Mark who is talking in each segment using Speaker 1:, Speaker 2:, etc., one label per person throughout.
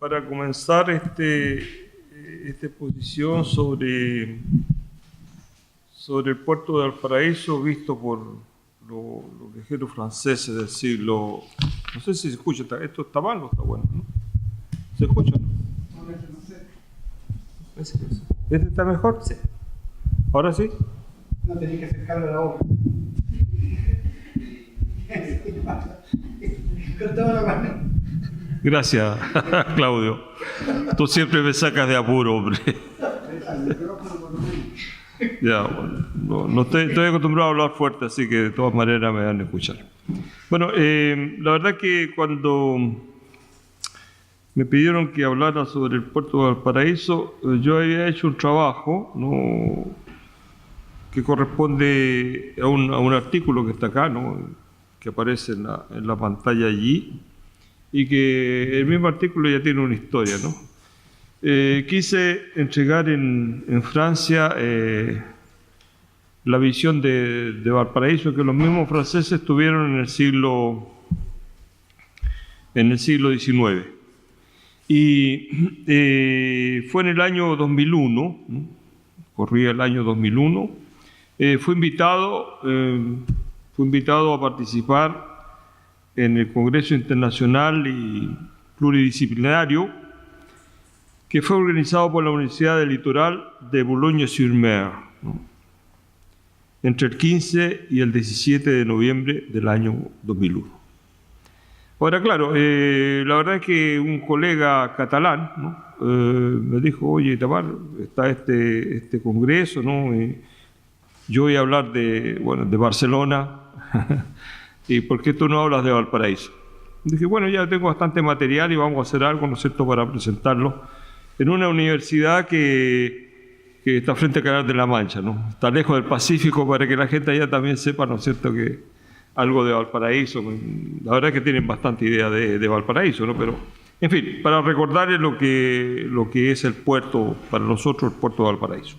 Speaker 1: para comenzar esta exposición sobre el puerto de Valparaíso visto por los viajeros franceses del siglo... No sé si se escucha, ¿esto está mal o está bueno? ¿No? ¿Se escucha? ¿No? ¿Este está mejor? Sí. ¿Ahora sí?
Speaker 2: No tenés que acercarlo a la boca. Con toda la mano.
Speaker 1: Gracias, Claudio. Tú siempre me sacas de apuro, hombre. Ya, bueno, no estoy acostumbrado a hablar fuerte, así que de todas maneras me van a escuchar. Bueno, la verdad que cuando me pidieron que hablara sobre el puerto de Valparaíso, yo había hecho un trabajo, ¿no?, que corresponde a un artículo que está acá, ¿no?, que aparece en la pantalla allí, y que el mismo artículo ya tiene una historia, ¿no? Quise entregar en Francia la visión de Valparaíso que los mismos franceses tuvieron en el siglo XIX. Y fue en el año 2001, ¿no?, corría el año 2001, fui invitado a participar en el Congreso Internacional y Pluridisciplinario que fue organizado por la Universidad del Litoral de Boulogne-sur-Mer, ¿no?, entre el 15 y el 17 de noviembre del año 2001. Ahora, claro, la verdad es que un colega catalán, ¿no?, me dijo: oye, Tamar, está este congreso, ¿no?, yo voy a hablar de Barcelona, ¿y por qué tú no hablas de Valparaíso? Dije: bueno, ya tengo bastante material y vamos a hacer algo, ¿no es cierto?, para presentarlo en una universidad que está frente al Canal de la Mancha, ¿no?, está lejos del Pacífico, para que la gente allá también sepa, ¿no es cierto?, que algo de Valparaíso. La verdad es que tienen bastante idea de Valparaíso, ¿no?, pero, en fin, para recordarles lo que es el puerto, para nosotros el puerto de Valparaíso.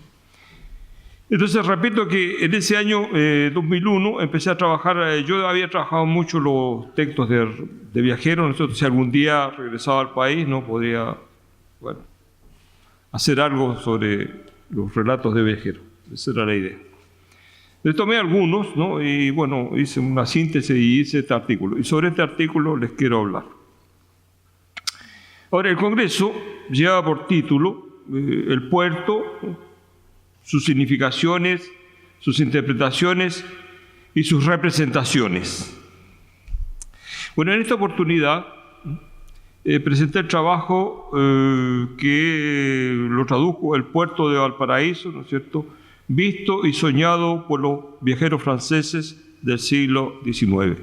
Speaker 1: Entonces, repito que en ese año 2001 empecé a trabajar, yo había trabajado mucho los textos de viajeros, nosotros, si algún día regresaba al país, no podría, bueno, hacer algo sobre los relatos de viajeros. Esa era la idea. Les tomé algunos, ¿no?, y bueno, hice una síntesis y hice este artículo. Y sobre este artículo les quiero hablar. Ahora, el Congreso lleva por título el puerto, sus significaciones, sus interpretaciones y sus representaciones. Bueno, en esta oportunidad presenté el trabajo que lo tradujo El puerto de Valparaíso, ¿no es cierto?, visto y soñado por los viajeros franceses del siglo XIX.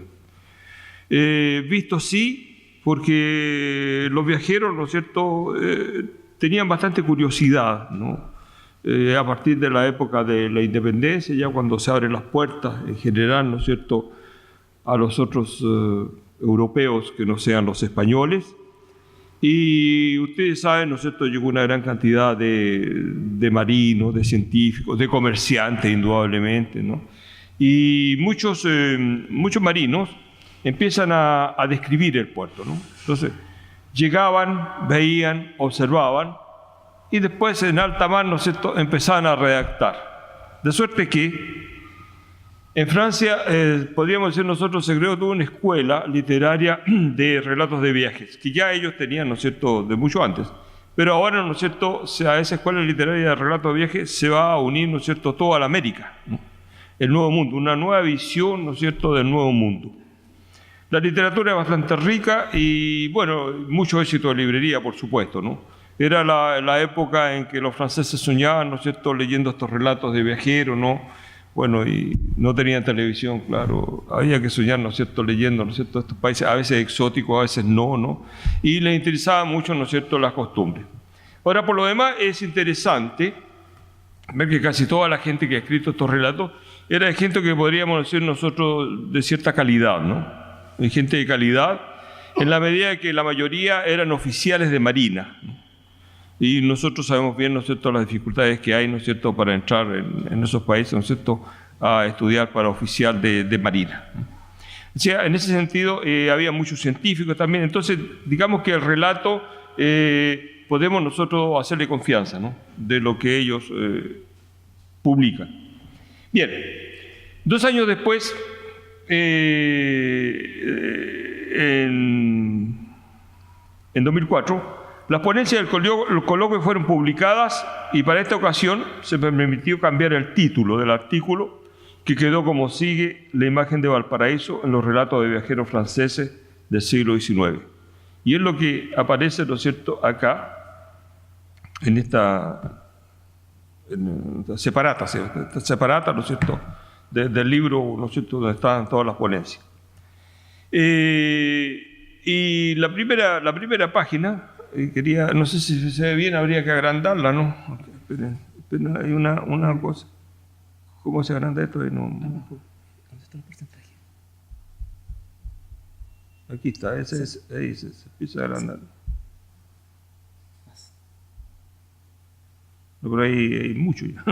Speaker 1: Visto sí, porque los viajeros, ¿no es cierto?, tenían bastante curiosidad, ¿no?, a partir de la época de la independencia, ya cuando se abren las puertas en general, ¿no es cierto?, a los otros europeos que no sean los españoles. Y ustedes saben, ¿no es cierto?, llegó una gran cantidad de marinos, de científicos, de comerciantes, indudablemente, ¿no? Y muchos marinos empiezan a describir el puerto, ¿no? Entonces, llegaban, veían, observaban, y después en alta mar, ¿no es cierto?, empezaban a redactar. De suerte que en Francia, podríamos decir nosotros, se creó toda una escuela literaria de relatos de viajes, que ya ellos tenían, ¿no es cierto?, de mucho antes. Pero ahora, ¿no es cierto?, a esa escuela literaria de relatos de viajes se va a unir, ¿no es cierto?, toda la América, ¿no?, el nuevo mundo, una nueva visión, ¿no es cierto?, del nuevo mundo. La literatura es bastante rica y, bueno, mucho éxito de librería, por supuesto, ¿no? Era la época en que los franceses soñaban, ¿no es cierto?, leyendo estos relatos de viajeros, ¿no? Bueno, y no tenían televisión, claro, había que soñar, ¿no es cierto?, leyendo, ¿no es cierto?, estos países, a veces exóticos, a veces no, ¿no? Y les interesaba mucho, ¿no es cierto?, las costumbres. Ahora, por lo demás, es interesante ver que casi toda la gente que ha escrito estos relatos era de gente que podríamos decir nosotros de cierta calidad, ¿no? De gente de calidad, en la medida que la mayoría eran oficiales de marina, ¿no? Y nosotros sabemos bien, ¿no es cierto?, las dificultades que hay, ¿no es cierto?, para entrar en esos países, ¿no es cierto?, a estudiar para oficial de marina. O sea, en ese sentido había muchos científicos también. Entonces, digamos que el relato podemos nosotros hacerle confianza, ¿no?, de lo que ellos publican. Bien, 2 años después, en 2004, las ponencias del coloquio fueron publicadas y para esta ocasión se me permitió cambiar el título del artículo, que quedó como sigue: la imagen de Valparaíso en los relatos de viajeros franceses del siglo XIX. Y es lo que aparece, ¿no es cierto?, acá, en esta separata, ¿no es cierto?, del libro, ¿no es cierto?, donde están todas las ponencias. Y la primera página, no sé si se ve bien, habría que agrandarla, ¿no? Pero hay una cosa. ¿Cómo se agranda esto? No. ¿Dónde está el porcentaje? Aquí está, ahí se empieza a agrandar. No, pero hay mucho ya.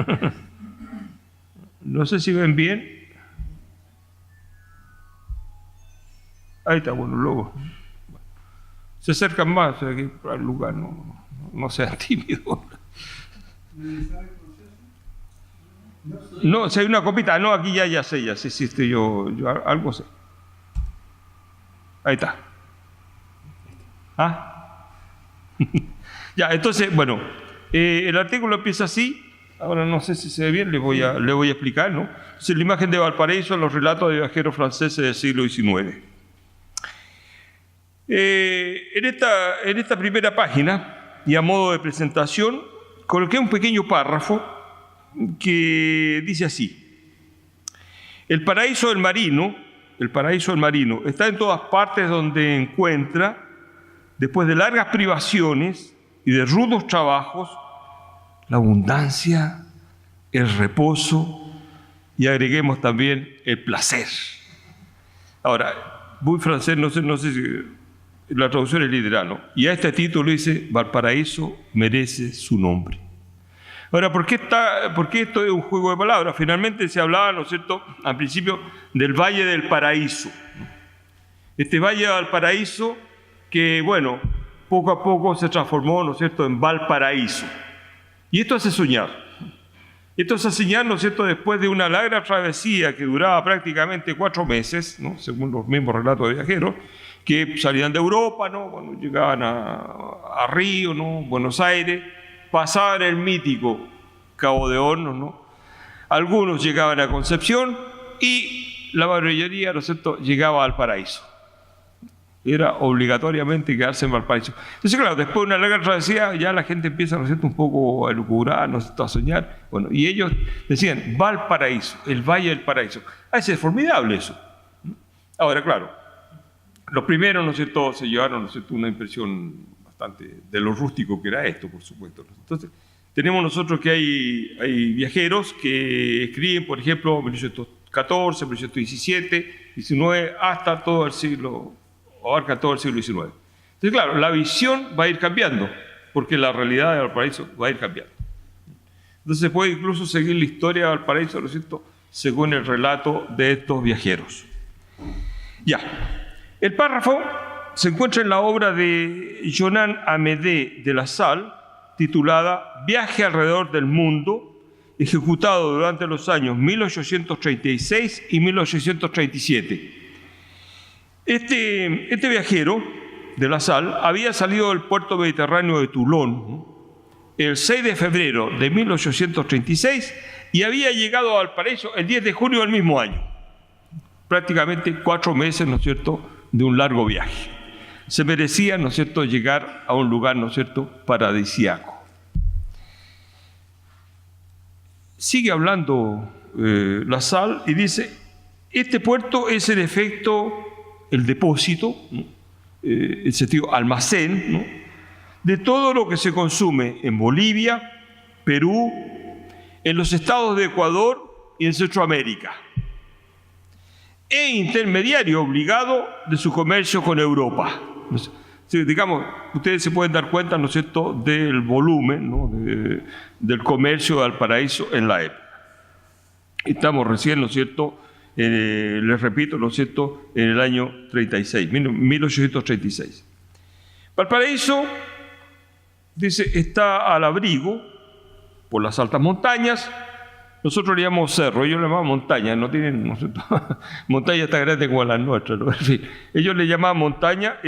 Speaker 1: No sé si ven bien. Ahí está, bueno, luego. Se acercan más aquí al lugar, no sean tímidos. No, si hay una copita, no, aquí ya sé, yo algo sé. Ahí está. ¿Ah? Ya, entonces, bueno, el artículo empieza así. Ahora no sé si se ve bien, le voy a explicar, ¿no? Es la imagen de Valparaíso en los relatos de viajeros franceses del siglo XIX. En esta primera página, y a modo de presentación, coloqué un pequeño párrafo que dice así: el paraíso del marino está en todas partes donde encuentra, después de largas privaciones y de rudos trabajos, la abundancia, el reposo y agreguemos también el placer. Ahora, muy francés, no sé si la traducción es literal, ¿no? Y a este título dice: Valparaíso merece su nombre. Ahora, ¿por qué esto es un juego de palabras? Finalmente se hablaba, ¿no es cierto?, al principio del Valle del Paraíso. Este Valle del Paraíso que, bueno, poco a poco se transformó, ¿no es cierto?, en Valparaíso. Y esto hace soñar. Esto hace soñar, ¿no es cierto?, después de una larga travesía que duraba prácticamente 4 meses, ¿no?, según los mismos relatos de viajeros, que salían de Europa, ¿no?, bueno, llegaban a Río, ¿no?, Buenos Aires, pasaban el mítico Cabo de Hornos, ¿no? Algunos llegaban a Concepción y la mayoría, ¿no es cierto?, llegaba al Paraíso. Era obligatoriamente quedarse en Valparaíso. Entonces, claro, después de una larga travesía ya la gente empieza, ¿no es cierto?, un poco a elucubrar, ¿no es cierto?, a soñar. Bueno, y ellos decían: Valparaíso, el Valle del Paraíso. Ese es formidable eso. Ahora, claro, los primeros, ¿no es cierto?, se llevaron, ¿no es cierto?, una impresión bastante de lo rústico que era esto, por supuesto. Entonces, tenemos nosotros que hay viajeros que escriben, por ejemplo, 1814, 1817, 19, hasta todo el siglo, abarca todo el siglo XIX. Entonces, claro, la visión va a ir cambiando, porque la realidad de Valparaíso va a ir cambiando. Entonces, se puede incluso seguir la historia de Valparaíso, ¿no es cierto?, según el relato de estos viajeros. Ya, el párrafo se encuentra en la obra de Jonan Amédée de la Salle, titulada Viaje alrededor del mundo, ejecutado durante los años 1836 y 1837. Este viajero de la Salle había salido del puerto mediterráneo de Toulon, ¿no?, el 6 de febrero de 1836 y había llegado a Valparaíso el 10 de junio del mismo año. Prácticamente 4 meses, ¿no es cierto?, de un largo viaje. Se merecía, ¿no es cierto?, llegar a un lugar, ¿no es cierto?, paradisíaco. Sigue hablando la Salle y dice: este puerto es en efecto el depósito, ¿no?, el sentido almacén, ¿no?, de todo lo que se consume en Bolivia, Perú, en los estados de Ecuador y en Centroamérica, e intermediario obligado de su comercio con Europa. Digamos, ustedes se pueden dar cuenta, ¿no es cierto?, del volumen, ¿no?, del comercio de Valparaíso en la época. Estamos recién, ¿no es cierto?, les repito, ¿no es cierto?, en el año 36, 1836. Valparaíso dice, está al abrigo por las altas montañas. Nosotros le llamamos cerro, ellos le llamaban montaña, no tienen, ¿no es cierto? Montaña tan grande como las nuestras, ¿no? En fin, ellos le llamaban montaña.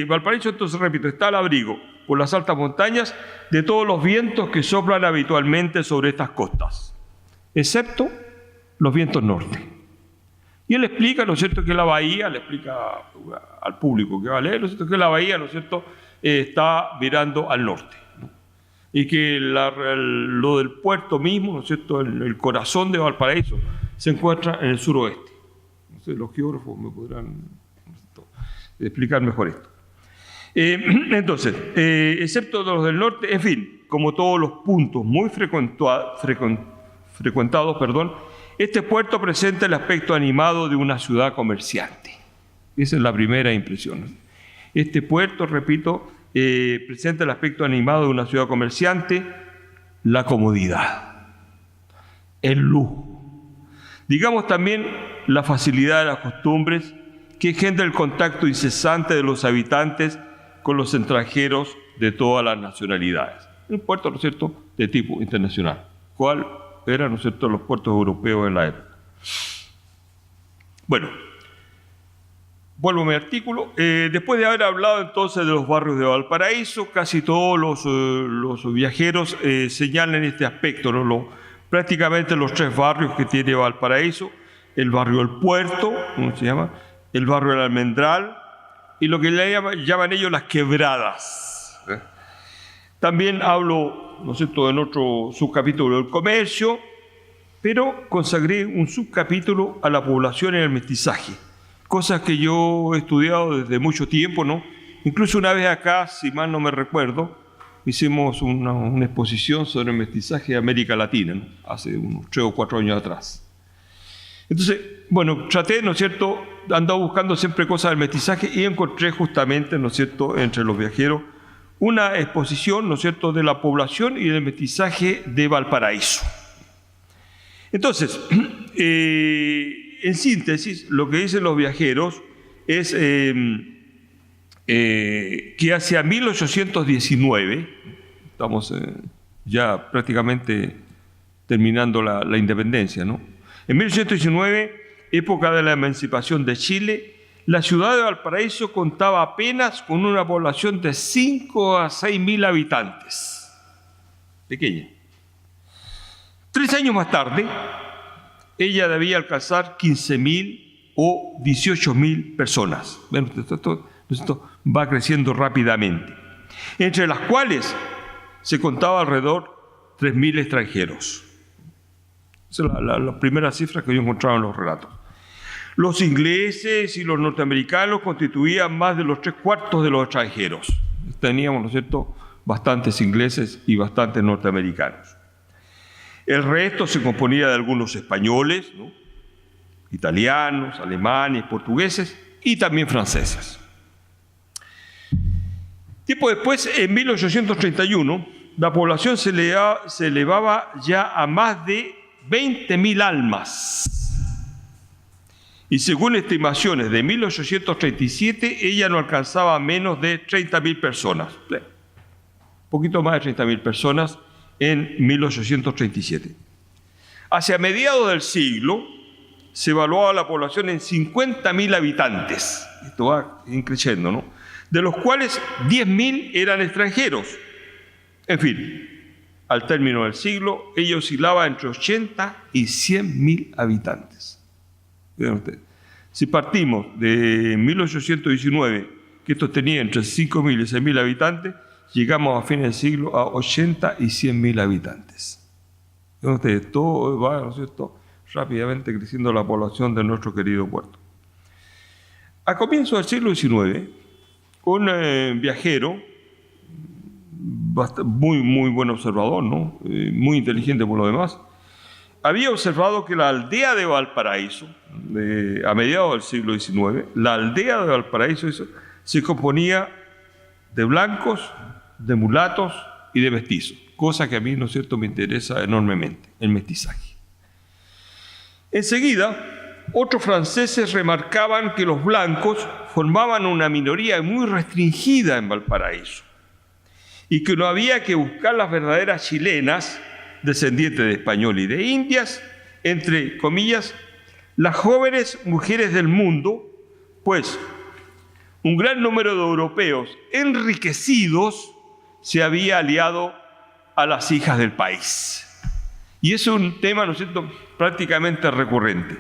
Speaker 1: Valparaíso, entonces, repito, está al abrigo por las altas montañas de todos los vientos que soplan habitualmente sobre estas costas, excepto los vientos norte. Y él explica, ¿no es cierto?, que la bahía, le explica al público que va a leer, ¿no es cierto?, que la bahía, ¿no es cierto?, está mirando al norte, ¿no? Y que lo del puerto mismo, ¿no es cierto?, el corazón de Valparaíso, se encuentra en el suroeste. No sé, los geógrafos me podrán, ¿no es cierto?, explicar mejor esto. Entonces, excepto los del norte, en fin, como todos los puntos muy frecuentados, este puerto presenta el aspecto animado de una ciudad comerciante. Esa es la primera impresión. Este puerto, repito, presenta el aspecto animado de una ciudad comerciante, la comodidad, el lujo. Digamos también la facilidad de las costumbres que engendra el contacto incesante de los habitantes con los extranjeros de todas las nacionalidades. Un puerto, ¿no es cierto?, de tipo internacional. ¿Cuál eran, ¿no es cierto?, los puertos europeos en la época? Bueno, vuelvo a mi artículo. Después de haber hablado entonces de los barrios de Valparaíso, casi todos los viajeros señalan este aspecto, ¿no? Prácticamente los tres barrios que tiene Valparaíso: el barrio del Puerto, ¿cómo se llama?, el barrio del Almendral y lo que llaman ellos las quebradas. También hablo, ¿no es cierto?, en otro subcapítulo del comercio, pero consagré un subcapítulo a la población y el mestizaje, cosas que yo he estudiado desde mucho tiempo, ¿no? Incluso una vez acá, si mal no me recuerdo, hicimos una exposición sobre el mestizaje de América Latina, ¿no?, hace unos 3 o 4 años atrás. Entonces, bueno, traté, ¿no es cierto?, andaba buscando siempre cosas del mestizaje y encontré justamente, ¿no es cierto?, entre los viajeros, una exposición, ¿no es cierto?, de la población y del mestizaje de Valparaíso. Entonces, en síntesis, lo que dicen los viajeros es que hacia 1819, estamos ya prácticamente terminando la independencia, ¿no? En 1819, época de la emancipación de Chile, la ciudad de Valparaíso contaba apenas con una población de 5 a 6 mil habitantes. Pequeña. 3 años más tarde, ella debía alcanzar 15.000 o 18.000 personas. Bueno, esto va creciendo rápidamente, entre las cuales se contaba alrededor 3.000 extranjeros. Esa es la primera cifra que yo encontraba en los relatos. Los ingleses y los norteamericanos constituían más de los 3/4 de los extranjeros. Teníamos, ¿no es cierto?, bastantes ingleses y bastantes norteamericanos. El resto se componía de algunos españoles, ¿no?, italianos, alemanes, portugueses y también franceses. Tiempo después, en 1831, la población se elevaba ya a más de 20.000 almas. Y según estimaciones de 1837, ella no alcanzaba menos de 30.000 personas. Un poquito más de 30.000 personas en 1837. Hacia mediados del siglo, se evaluaba la población en 50.000 habitantes. Esto va creciendo, ¿no?, de los cuales 10.000 eran extranjeros. En fin, al término del siglo, ella oscilaba entre 80 y 100.000 habitantes. Vean ustedes, si partimos de 1819, que esto tenía entre 5.000 y 6.000 habitantes, llegamos a fines del siglo a 80 y 100.000 habitantes. Vean ustedes, todo va, ¿no es cierto?, rápidamente creciendo la población de nuestro querido puerto. A comienzos del siglo XIX, un viajero, muy buen observador, ¿no?, muy inteligente por lo demás, había observado que la aldea de Valparaíso, a mediados del siglo XIX, la aldea de Valparaíso se componía de blancos, de mulatos y de mestizos, cosa que a mí, ¿no es cierto?, me interesa enormemente, el mestizaje. Enseguida, otros franceses remarcaban que los blancos formaban una minoría muy restringida en Valparaíso y que no había que buscar las verdaderas chilenas, descendientes de español y de indias, entre comillas, las jóvenes mujeres del mundo, pues un gran número de europeos enriquecidos se había aliado a las hijas del país. Y es un tema, ¿no es cierto?, prácticamente recurrente.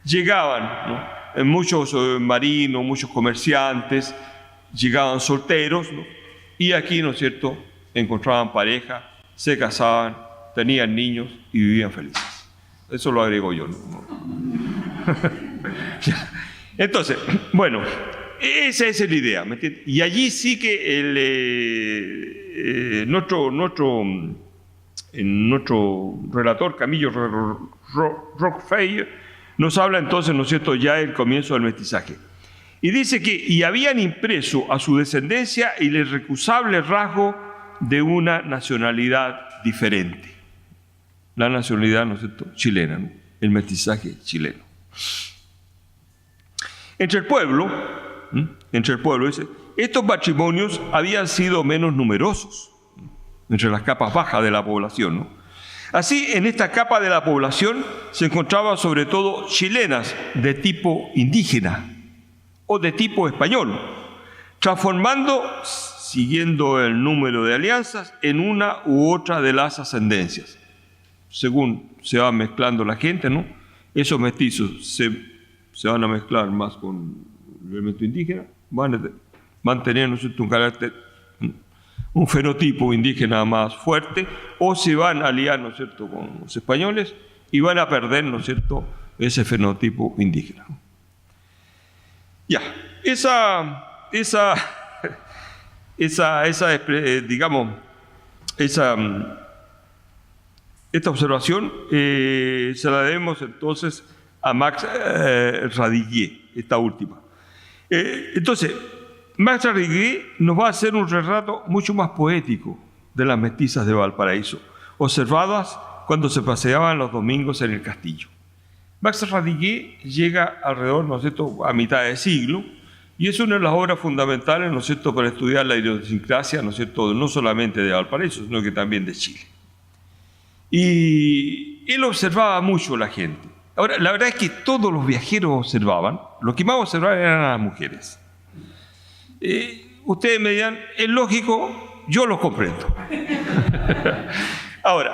Speaker 1: Llegaban, ¿no?, muchos marinos, muchos comerciantes, llegaban solteros, ¿no?, y aquí, ¿no es cierto?, encontraban pareja, se casaban, tenían niños y vivían felices. Eso lo agrego yo, ¿no? Entonces, bueno, esa es la idea, ¿me entiendes? Y allí sí que nuestro relator, Camillo Roquefort, nos habla entonces, ¿no es cierto?, ya del comienzo del mestizaje. Y dice que y habían impreso a su descendencia el irrecusable rasgo de una nacionalidad diferente. La nacionalidad, ¿no es cierto?, chilena, ¿no?, el mestizaje chileno. Entre el pueblo, dice, estos matrimonios habían sido menos numerosos entre las capas bajas de la población, ¿no? Así, en esta capa de la población se encontraban sobre todo chilenas de tipo indígena o de tipo español, transformando, siguiendo el número de alianzas, en una u otra de las ascendencias. Según se va mezclando la gente, ¿no?, esos mestizos se van a mezclar más con el elemento indígena, van a mantener, ¿no es cierto?, un carácter, un fenotipo indígena más fuerte, o se van a aliar, ¿no es cierto?, con los españoles y van a perder, ¿no es cierto?, ese fenotipo indígena. Ya, esta observación se la debemos entonces a Max Radiguet, esta última. Entonces, Max Radiguet nos va a hacer un retrato mucho más poético de las mestizas de Valparaíso, observadas cuando se paseaban los domingos en el castillo. Max Radiguet llega alrededor, ¿no es cierto?, a mitad de siglo, y es una de las obras fundamentales, ¿no es cierto?, para estudiar la idiosincrasia, ¿no es cierto?, no solamente de Valparaíso, sino que también de Chile. Y él observaba mucho a la gente. Ahora, la verdad es que todos los viajeros observaban, lo que más observaban eran a las mujeres. Ustedes me dirán, es lógico, yo lo comprendo. Ahora,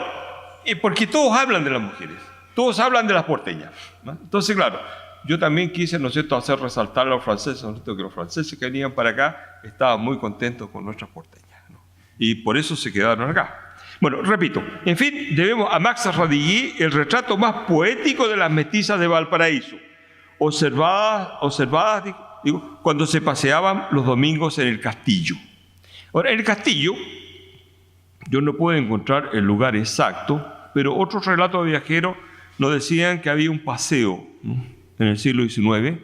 Speaker 1: porque todos hablan de las mujeres, todos hablan de las porteñas, ¿no? Entonces, claro, yo también quise, ¿no es cierto?, hacer resaltar a los franceses, ¿no es cierto?, que los franceses que venían para acá estaban muy contentos con nuestras porteñas, ¿no?, y por eso se quedaron acá. Bueno, repito, en fin, debemos a Max Radiguet el retrato más poético de las mestizas de Valparaíso, observadas, digo, cuando se paseaban los domingos en el castillo. Ahora, en el castillo, yo no puedo encontrar el lugar exacto, pero otros relatos de viajeros nos decían que había un paseo, ¿no?, en el siglo XIX,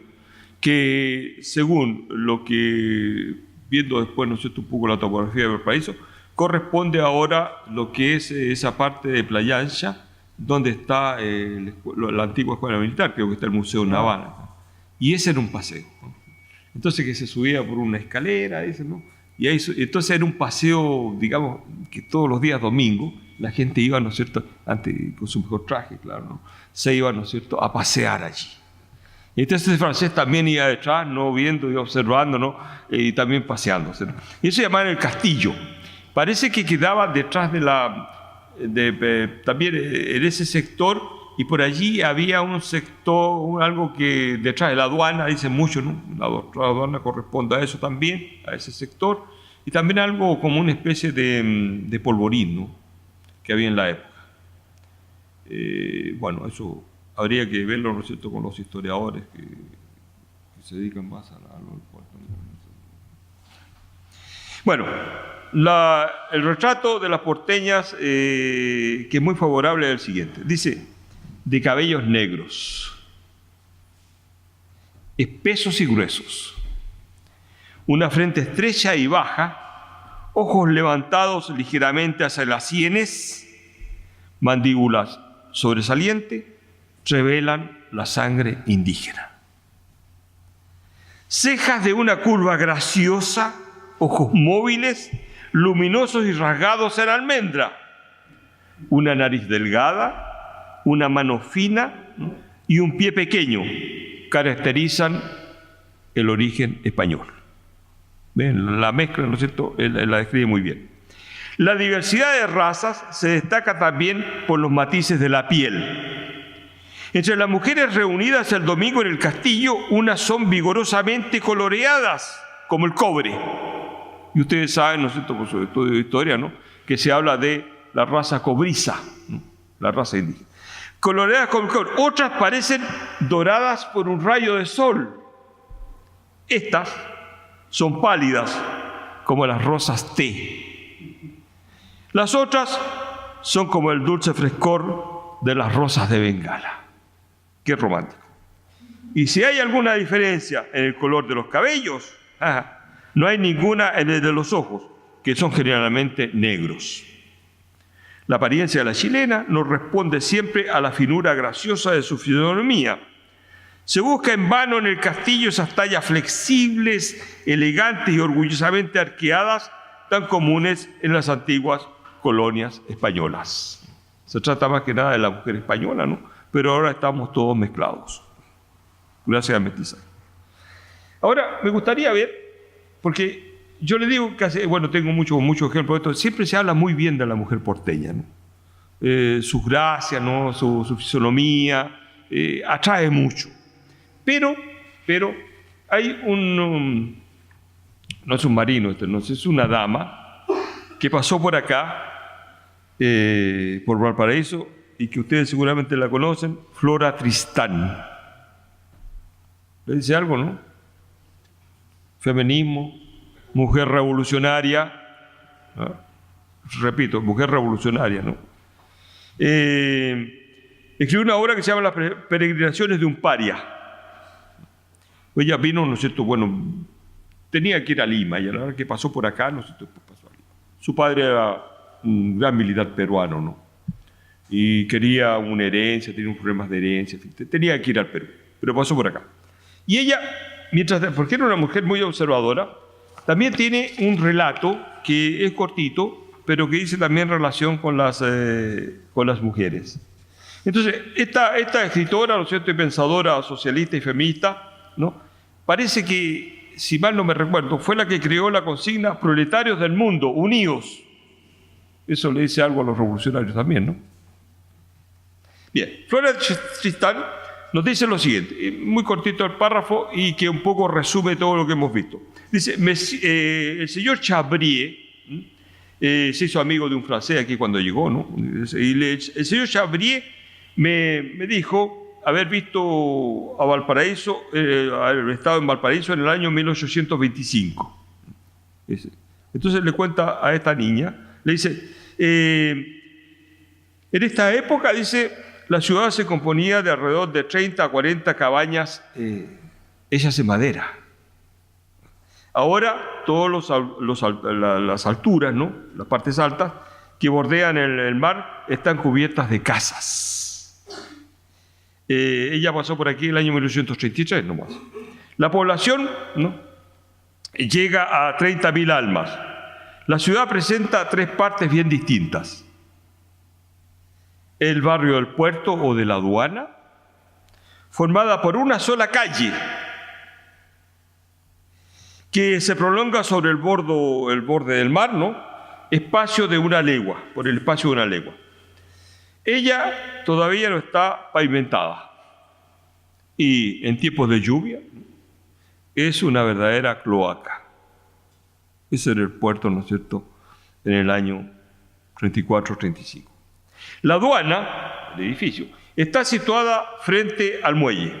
Speaker 1: que según lo que, viendo después, ¿no es cierto?, un poco la topografía de Valparaíso, corresponde ahora lo que es esa parte de Playa Ancha, donde está la antigua escuela militar, creo que está el Museo Naval. Y ese era un paseo, ¿no? Entonces que se subía por una escalera, dicen, ¿no? Y ahí, entonces era un paseo, digamos, que todos los días domingo la gente iba, ¿no es cierto?, antes con su mejor traje, claro, ¿no?, se iba, ¿no es cierto?, a pasear allí. Y entonces el francés también iba detrás, ¿no?, viendo y observando, ¿no?, y también paseándose, ¿no? Y eso se llamaba el castillo. Parece que quedaba detrás también en ese sector, y por allí había un sector, algo que detrás de la aduana, dicen mucho, ¿no?, la aduana corresponde a eso también, a ese sector, y también algo como una especie de polvorín, ¿no?, que había en la época. Bueno, eso habría que verlo, ¿no es cierto?, con los historiadores que se dedican más a lo del puerto. Bueno, el retrato de las porteñas, que es muy favorable, es el siguiente. Dice, de cabellos negros, espesos y gruesos, una frente estrecha y baja, ojos levantados ligeramente hacia las sienes, mandíbulas sobresalientes, revelan la sangre indígena. Cejas de una curva graciosa, ojos móviles, luminosos y rasgados en almendra, una nariz delgada, una mano fina y un pie pequeño caracterizan el origen español. ¿Ven? La mezcla, ¿no es cierto?, la describe muy bien. La diversidad de razas se destaca también por los matices de la piel. Entre las mujeres reunidas el domingo en el castillo, unas son vigorosamente coloreadas, como el cobre. Y ustedes saben, ¿no es cierto?, por su estudio de historia, ¿no?, que se habla de la raza cobriza, ¿no?, la raza indígena. Coloreadas como el cobre. Otras parecen doradas por un rayo de sol. Estas son pálidas, como las rosas té. Las otras son como el dulce frescor de las rosas de Bengala. Qué romántico. Y si hay alguna diferencia en el color de los cabellos, no hay ninguna en el de los ojos, que son generalmente negros. La apariencia de la chilena no responde siempre a la finura graciosa de su fisonomía. Se busca en vano en el castillo esas tallas flexibles, elegantes y orgullosamente arqueadas, tan comunes en las antiguas colonias españolas. Se trata más que nada de la mujer española, ¿no?, pero ahora estamos todos mezclados, gracias al mestizaje. Ahora, me gustaría ver, porque yo le digo que tengo muchos ejemplos de esto, siempre se habla muy bien de la mujer porteña, ¿no? Sus gracias, ¿no?, su fisonomía, atrae mucho. Pero hay no es un marino, no es una dama que pasó por acá, por Valparaíso, y que ustedes seguramente la conocen, Flora Tristán. ¿Le dice algo, no? Feminismo, mujer revolucionaria, ¿no? Repito, mujer revolucionaria, ¿no? Escribió una obra que se llama Las peregrinaciones de un paria. Ella vino, ¿no es cierto?, tenía que ir a Lima, y a la hora que pasó por acá, ¿no es cierto?, pasó a Lima. Su padre era un gran militar peruano, ¿no?, y quería una herencia, tenía unos problemas de herencia, tenía que ir al Perú, pero pasó por acá. Y ella, porque era una mujer muy observadora, también tiene un relato que es cortito, pero que dice también relación con las mujeres. Entonces, esta escritora, ¿no es cierto?, y pensadora socialista y feminista, ¿no?, parece que, si mal no me recuerdo, fue la que creó la consigna proletarios del mundo, unidos. Eso le dice algo a los revolucionarios también, ¿no? Bien, Flora Tristán nos dice lo siguiente, muy cortito el párrafo y que un poco resume todo lo que hemos visto. Dice, el señor Chabrier se hizo amigo de un francés aquí cuando llegó, ¿no? Y el señor Chabrier me dijo haber visto a Valparaíso, haber estado en Valparaíso en el año 1825. Entonces le cuenta a esta niña, le dice, en esta época, dice, la ciudad se componía de alrededor de 30 a 40 cabañas hechas en madera. Ahora, todas las alturas, ¿no?, las partes altas que bordean el mar están cubiertas de casas. Ella pasó por aquí en el año 1833 nomás. La población, ¿no?, llega a 30.000 almas. La ciudad presenta tres partes bien distintas. El barrio del puerto o de la aduana, formada por una sola calle que se prolonga sobre el borde del mar, ¿no?, espacio de una legua, por el espacio de una legua. Ella todavía no está pavimentada y en tiempos de lluvia es una verdadera cloaca. Ese era el puerto, ¿no es cierto?, en el año 34-35. La aduana, el edificio, está situada frente al muelle.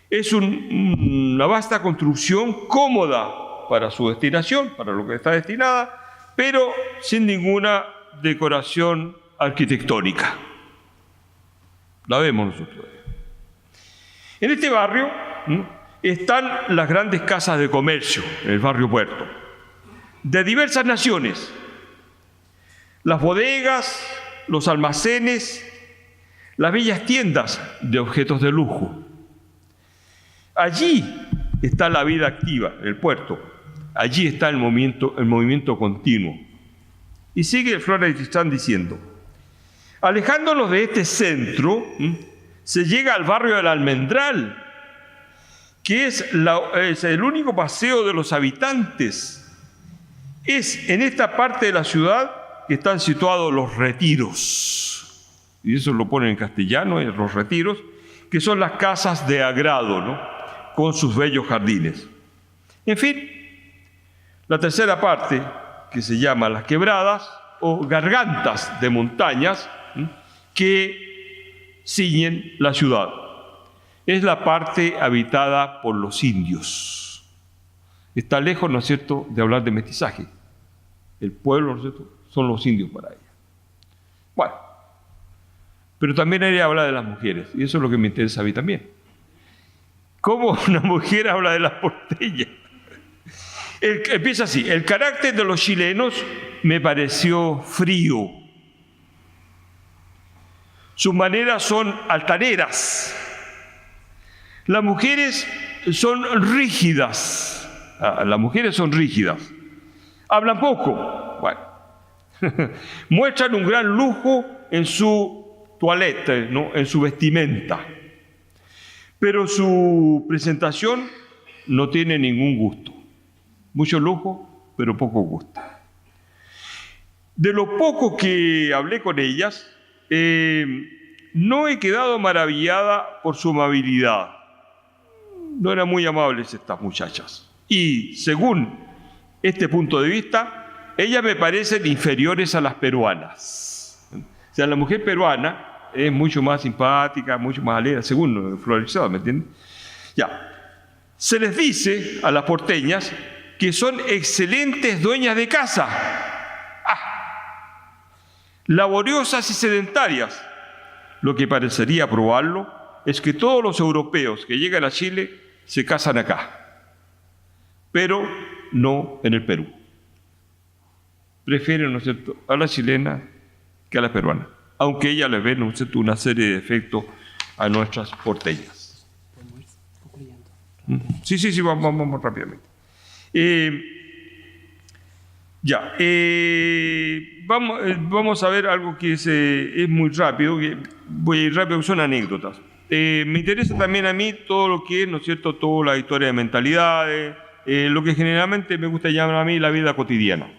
Speaker 1: Es una vasta construcción cómoda para su destinación, para lo que está destinada, pero sin ninguna decoración arquitectónica. La vemos nosotros. En este barrio están las grandes casas de comercio, en el barrio Puerto, de diversas naciones. Las bodegas, los almacenes, las bellas tiendas de objetos de lujo. Allí está la vida activa, el puerto, Allí está el movimiento continuo. Y sigue Flora de Tristán diciendo: alejándonos de este centro, se llega al barrio del Almendral, que es el único paseo de los habitantes. Es en esta parte de la ciudad que están situados los retiros. Y eso lo ponen en castellano, los retiros, que son las casas de agrado, ¿no?, con sus bellos jardines. En fin, la tercera parte, que se llama las quebradas o gargantas de montañas, que ciñen la ciudad. Es la parte habitada por los indios. Está lejos, ¿no es cierto?, de hablar de mestizaje. El pueblo, ¿no es cierto?, son los indios para ella. Bueno, pero también ella habla de las mujeres, y eso es lo que me interesa a mí también. ¿Cómo una mujer habla de las porteñas? Empieza así: el carácter de los chilenos me pareció frío. Sus maneras son altaneras. Las mujeres son rígidas. Las mujeres son rígidas. Hablan poco. Bueno. Muestran un gran lujo en su toilette, ¿no?, en su vestimenta. Pero su presentación no tiene ningún gusto. Mucho lujo, pero poco gusto. De lo poco que hablé con ellas, no he quedado maravillada por su amabilidad. No eran muy amables estas muchachas. Y según este punto de vista, ellas me parecen inferiores a las peruanas. O sea, la mujer peruana es mucho más simpática, mucho más alegre, según Florizado, ¿me entienden? Ya. Se les dice a las porteñas que son excelentes dueñas de casa. Laboriosas y sedentarias. Lo que parecería probarlo es que todos los europeos que llegan a Chile se casan acá, pero no en el Perú. Prefieren, ¿no es cierto?, a la chilena que a la peruana, aunque ella le ve, ¿no es cierto?, una serie de defectos a nuestras porteñas. Sí, vamos rápidamente. Vamos a ver algo que es muy rápido, voy a ir rápido, son anécdotas. Me interesa también a mí todo lo que es, ¿no es cierto?, toda la historia de mentalidades, lo que generalmente me gusta llamar a mí la vida cotidiana.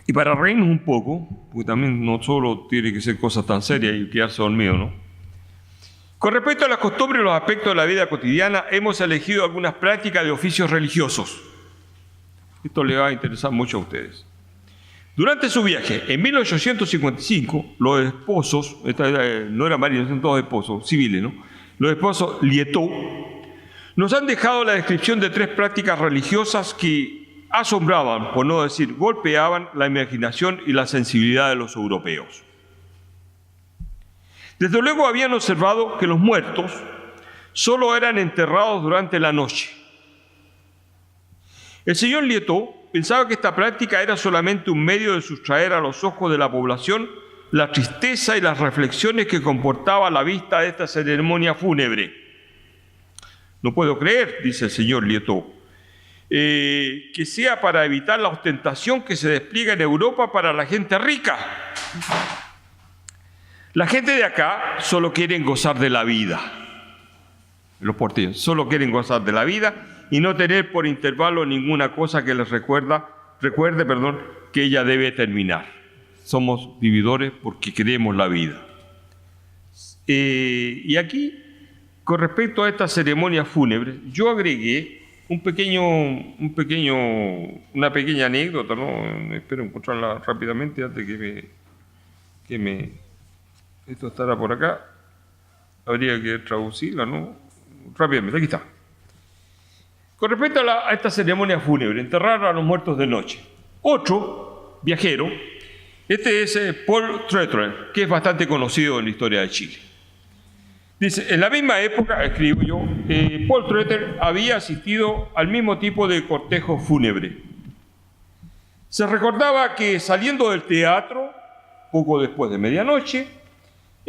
Speaker 1: Y para reírnos un poco, porque también no solo tiene que ser cosas tan serias y quedarse dormido, ¿no? Con respecto a las costumbres y los aspectos de la vida cotidiana, hemos elegido algunas prácticas de oficios religiosos. Esto le va a interesar mucho a ustedes. Durante su viaje, en 1855, los esposos, no eran maridos, son todos esposos, civiles, ¿no?, los esposos Lieto, nos han dejado la descripción de 3 prácticas religiosas que asombraban, por no decir golpeaban, la imaginación y la sensibilidad de los europeos. Desde luego habían observado que los muertos solo eran enterrados durante la noche. El señor Lieto pensaba que esta práctica era solamente un medio de sustraer a los ojos de la población la tristeza y las reflexiones que comportaba la vista de esta ceremonia fúnebre. No puedo creer, dice el señor Lieto, que sea para evitar la ostentación que se despliega en Europa para la gente rica. La gente de acá solo quieren gozar de la vida. Los porteños solo quieren gozar de la vida y no tener por intervalo ninguna cosa que les recuerde, que ella debe terminar. Somos vividores porque queremos la vida. Y aquí, con respecto a esta ceremonia fúnebre, yo agregué una pequeña anécdota, ¿no? Espero encontrarla rápidamente antes esto estará por acá. Habría que traducirla, ¿no? Rápidamente, aquí está. Con respecto a esta ceremonia fúnebre, enterrar a los muertos de noche. Otro viajero, este es Paul Treutler, que es bastante conocido en la historia de Chile. Dice, en la misma época, escribo yo, Paul Treutler había asistido al mismo tipo de cortejo fúnebre. Se recordaba que saliendo del teatro, poco después de medianoche,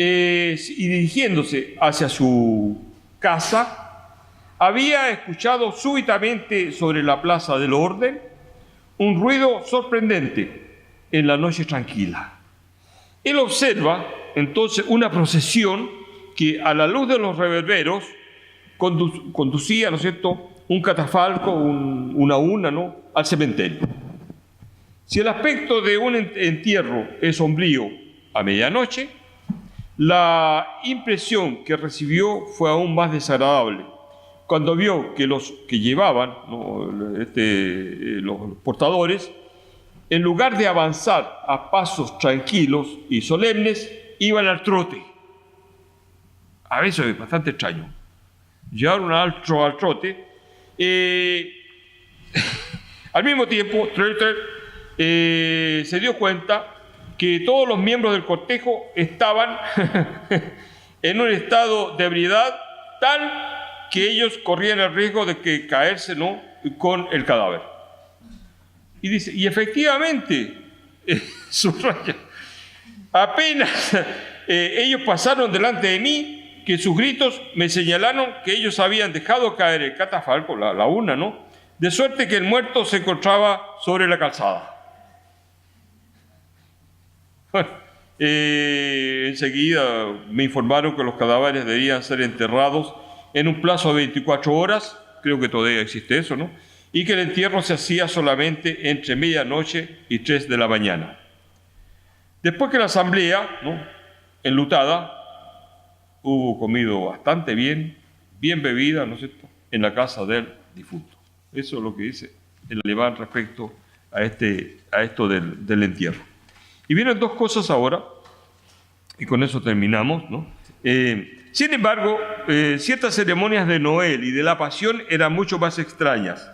Speaker 1: y dirigiéndose hacia su casa, había escuchado súbitamente sobre la plaza del orden un ruido sorprendente en la noche tranquila. Él observa entonces una procesión que a la luz de los reverberos conducía, ¿no es cierto?, un catafalco, una urna, ¿no?, al cementerio. Si el aspecto de un entierro es sombrío a medianoche, la impresión que recibió fue aún más desagradable cuando vio que los que llevaban, ¿no?, los portadores, en lugar de avanzar a pasos tranquilos y solemnes, iban al trote. A veces es bastante extraño. Llevaron al trote. Al mismo tiempo, se dio cuenta que todos los miembros del cortejo estaban en un estado de ebriedad tal que ellos corrían el riesgo de caerse, ¿no?, con el cadáver. Y dice, y efectivamente, subraya, apenas ellos pasaron delante de mí, que sus gritos me señalaron que ellos habían dejado caer el catafalco, la urna, ¿no?, de suerte que el muerto se encontraba sobre la calzada. Bueno, enseguida me informaron que los cadáveres debían ser enterrados en un plazo de 24 horas, creo que todavía existe eso, ¿no?, y que el entierro se hacía solamente entre medianoche y 3 de la mañana. Después que la asamblea, ¿no?, enlutada, hubo comido bastante bien bebida, ¿no es cierto?, en la casa del difunto. Eso es lo que dice el alemán respecto a esto del entierro. Y vienen dos cosas ahora, y con eso terminamos, ¿no? Sin embargo, ciertas ceremonias de Noel y de la Pasión eran mucho más extrañas.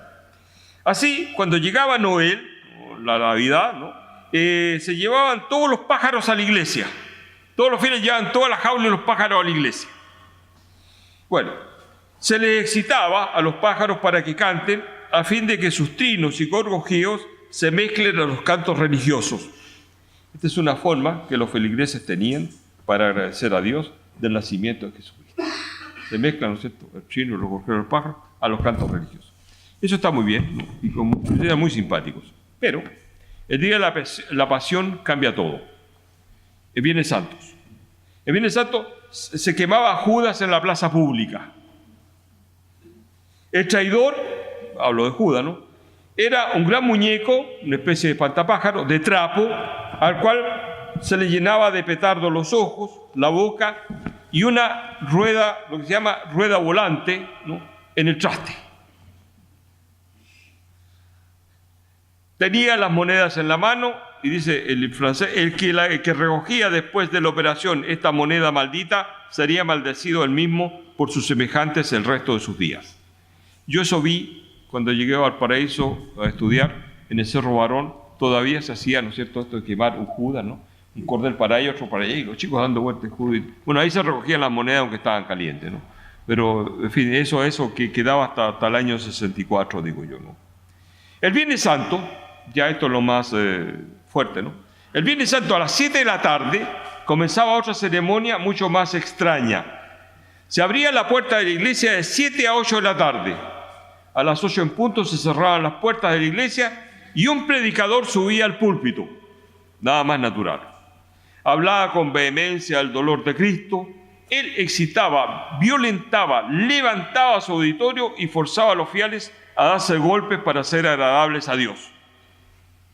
Speaker 1: Así, cuando llegaba Noel, la Navidad, ¿no?, se llevaban todos los pájaros a la iglesia. Todos los fieles llevaban todas las jaulas de los pájaros a la iglesia. Bueno, se les excitaba a los pájaros para que canten, a fin de que sus trinos y gorgojeos se mezclen a los cantos religiosos. Esta es una forma que los feligreses tenían para agradecer a Dios del nacimiento de Jesucristo. Se mezclan, ¿no es cierto?, el trino y los gorgojeos de los pájaros a los cantos religiosos. Eso está muy bien, ¿no?, y eran muy simpáticos. Pero el día de la Pasión cambia todo. El Viernes Santo. El Viernes Santo se quemaba a Judas en la plaza pública. El traidor, hablo de Judas, ¿no?, era un gran muñeco, una especie de espantapájaro, de trapo, al cual se le llenaba de petardo los ojos, la boca y una rueda, lo que se llama rueda volante, ¿no?, en el traste. Tenía las monedas en la mano y dice el francés, el que recogía después de la operación esta moneda maldita sería maldecido él mismo por sus semejantes el resto de sus días. Yo eso vi cuando llegué a Valparaíso a estudiar en el Cerro Barón. Todavía se hacía, ¿no es cierto?, esto de quemar un Judas, ¿no?, un cordel para allá, otro para allá, y los chicos dando vueltas. Bueno, ahí se recogían las monedas aunque estaban calientes, ¿no? Pero, en fin, eso que quedaba hasta el año 64, digo yo, ¿no? El Viernes Santo, ya esto es lo más fuerte, ¿no? El Viernes Santo a las 7 de la tarde comenzaba otra ceremonia mucho más extraña. Se abría la puerta de la iglesia de 7 a 8 de la tarde. A las 8 en punto se cerraban las puertas de la iglesia y un predicador subía al púlpito. Nada más natural. Hablaba con vehemencia del dolor de Cristo. Él excitaba, violentaba, levantaba su auditorio y forzaba a los fieles a darse golpes para ser agradables a Dios.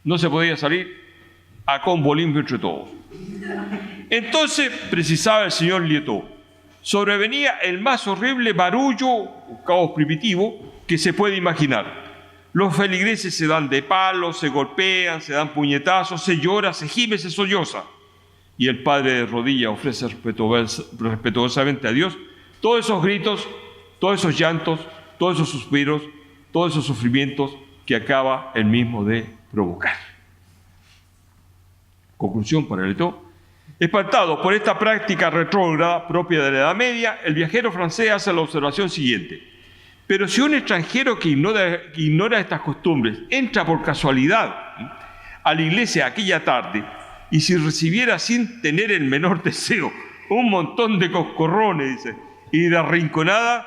Speaker 1: No se podía salir a combo limpio entre todos. Entonces precisaba el señor Lieto. Sobrevenía el más horrible barullo o caos primitivo que se puede imaginar. Los feligreses se dan de palos, se golpean, se dan puñetazos, se llora, se gime, se solloza. Y el padre de rodillas ofrece respetuosamente a Dios todos esos gritos, todos esos llantos, todos esos suspiros, todos esos sufrimientos que acaba él mismo de provocar. Conclusión para el Leto. Espantado por esta práctica retrógrada propia de la Edad Media, el viajero francés hace la observación siguiente. Pero si un extranjero que ignora estas costumbres entra por casualidad a la iglesia aquella tarde y si recibiera sin tener el menor deseo un montón de coscorrones, dice, y de arrinconada,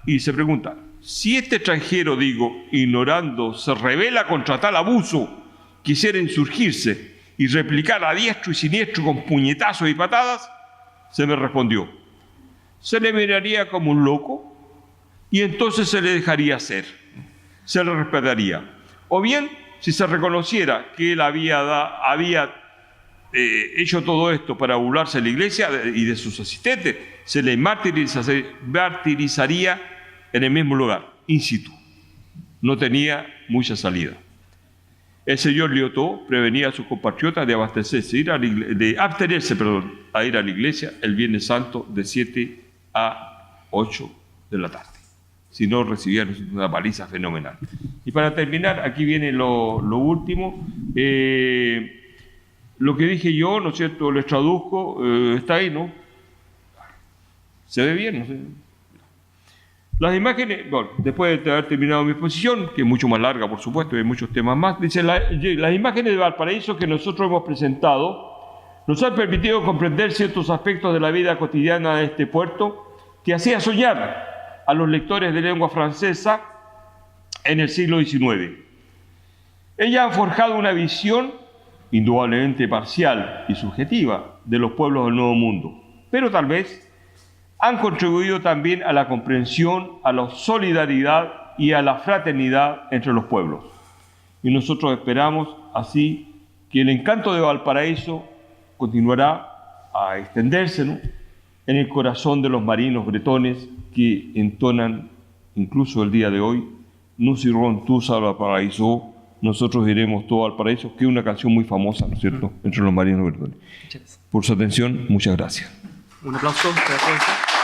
Speaker 1: y se pregunta, si este extranjero, digo, ignorando, se rebela contra tal abuso, quisiera insurgirse y replicar a diestro y siniestro con puñetazos y patadas, se me respondió, se le miraría como un loco y entonces se le dejaría hacer, se le respetaría. O bien, si se reconociera que él había hecho todo esto para burlarse de la iglesia y de sus asistentes, se le martirizaría en el mismo lugar, in situ. No tenía mucha salida. El señor Liotó prevenía a sus compatriotas de abstenerse a ir a la iglesia el Viernes Santo de 7 a 8 de la tarde. Si no, recibían una paliza fenomenal. Y para terminar, aquí viene lo último. Lo que dije yo, ¿no es cierto?, les traduzco, está ahí, ¿no? ¿Se ve bien? No sé. Las imágenes, bueno, después de haber terminado mi exposición, que es mucho más larga, por supuesto, y hay muchos temas más, dice, las imágenes de Valparaíso que nosotros hemos presentado nos han permitido comprender ciertos aspectos de la vida cotidiana de este puerto que hacía soñar a los lectores de lengua francesa en el siglo XIX. Ellas han forjado una visión indudablemente parcial y subjetiva de los pueblos del Nuevo Mundo, pero tal vez han contribuido también a la comprensión, a la solidaridad y a la fraternidad entre los pueblos. Y nosotros esperamos así que el encanto de Valparaíso continuará a extenderse, ¿no?, en el corazón de los marinos bretones que entonan incluso el día de hoy, Nous irons tous à Valparaíso, nosotros iremos todo al paraíso, que es una canción muy famosa, ¿no es cierto?, entre los marinos bretones. Por su atención, muchas gracias.
Speaker 3: Un aplauso para la